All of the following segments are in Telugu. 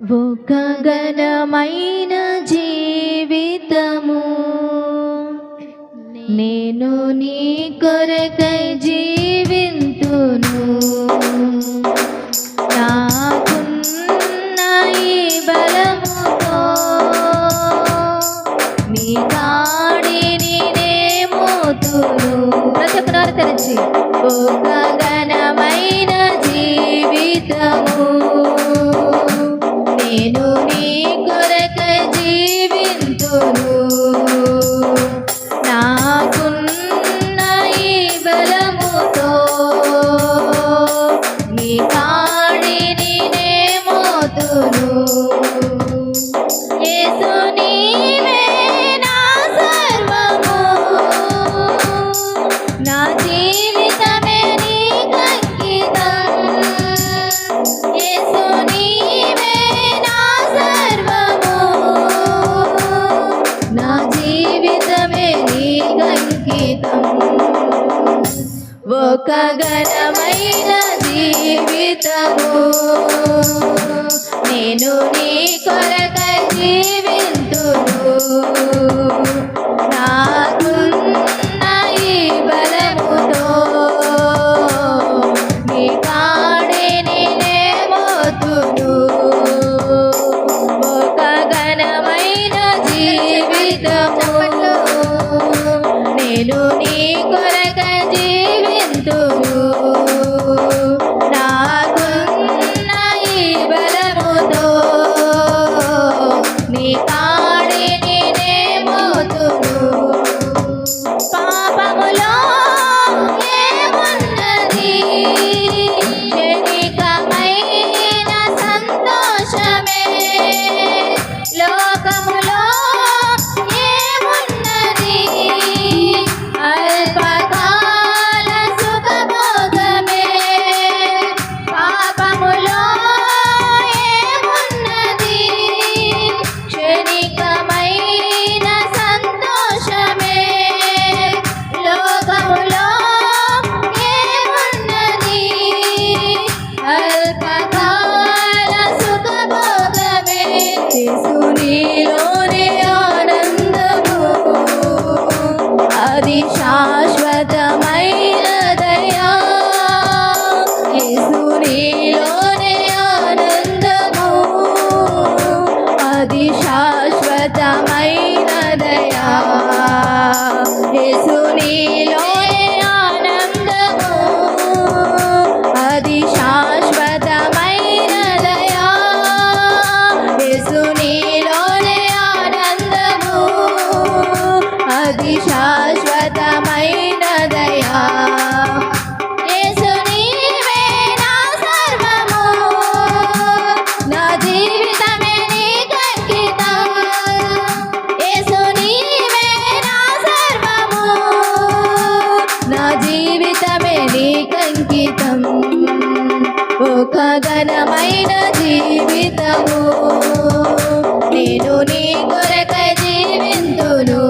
ఒక ఘనమైన జీవితము నేను నీ కొరకై జీవింతును. నాకున్న ఈ బలముతో నీ కాడిని నేమోతును. ప్రతి తెరిచి ఒక ఘనమైన జీవితము నేను నీ కొరకై జీవింతును. నాకున్న ఈ బలముతో నీ కాడిని నేమోతును. యేసు నీవే నా సర్వము, నా జీవితమే నీకంకితం. యేసు నీవే నా సర్వము, నా జీవితమే నీకంకితం. ఒక ఘనమైన జీవితము నేను నీ కొరకై జీవింతును. నాకున్న ఈ బలముతో నీ కాడిని నేమోతును. ఒక ఘనమైన జీవితము నేను నీ కొరకై జీవింతును. నాకున్న ఈ బలముతో నీ కాడిని నేమోతును. పాపములో ఏమున్నది, క్షణికమైన సంతోషమే. లోకములో ఏమున్నది, అల్పకాల సుఖభోగమే. పాపములో ఏమున్నది, క్షణికమైన సంతోషమే. లోకములో ఏమున్నది, అల్పకాల సుఖభోగమే. యేసు నీలోనే ఆనందము, అది శాశ్వతమైన దయా. యేసు నీలోనే ఆనందము, అది శాశ్వతమైన దయా. యేసు నీలోనే ఆనందము, అది శాశ్వతమైన దయా. యేసు నీలోనే ఆనందము, అది శాశ్వతమైన దయా. యేసు నీవే నా సర్వము, నా జీవితమే నీకంకితం. యేసు నీవే నా సర్వము, నా జీవితమే నీకంకితం. ఒక ఘనమైన జీవితము నేను నీ కొరకై జీవింతును.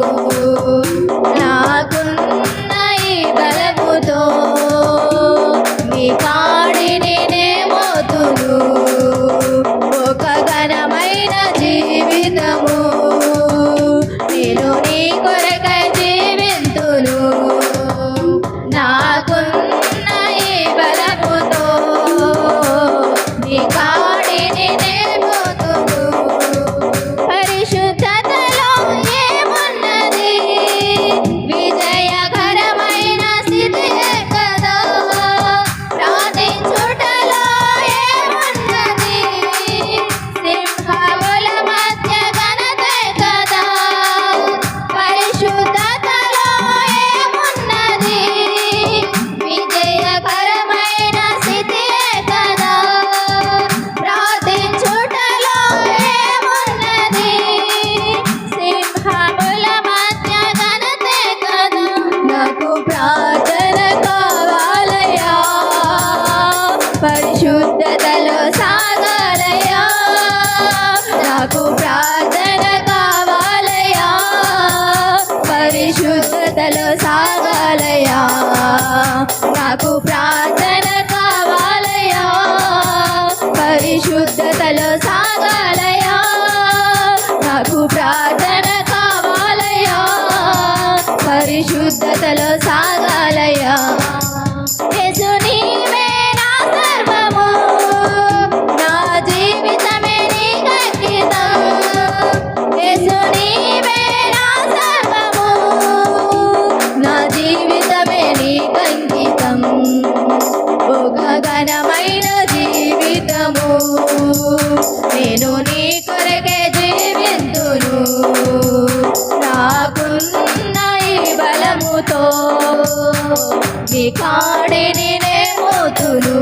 నాకున్న ఈ బలముతో నీ కాడిని నేమోతును. ఒక ఘనమైన జీవితము నేను నీ కొరకై జీవింతును. నాకున్న ఈ బలముతో నీ కాడిని నేమోతును. పరిశుద్ధతలో ఏమున్నది, విజయకరమైన స్థితియే కదా. ప్రార్థించుటలో ఏమున్నది, సింహముల మధ్య ఘనతే కదా. పరిశుద్ధతలో ఏమున్నది, విజయకరమైన స్థితియే కదా. ప్రార్థించుటలో ఏమున్నది, సింహముల మధ్య ఘనతే కదా. నాకు ప్రార్థన కావాలయ్యా, పరిశుద్ధతలో సాగాలయ్యా. నాకు ప్రార్థన కావాలయ్యా, పరిశుద్ధతలో సాగాలయ్యా. నాకు ప్రార్థన కావాలయ్యా, పరిశుద్ధతలో సాగాలయ్యా నాకు ప్రార్థన కావాలయ్యా పరిశుద్ధతలో సాగాలయ్యా యేసు నీవే నా సర్వము నా జీవితమే నీకు అంకితం యేసు నీవే నా సర్వము నా జీవితమే నీకు అంకితం ఒక ఘనమైన జీవితము నేను నీ కొరకే జీవింతును నాకున్న ఈ బలముతో నీ కాడిని నే మోతును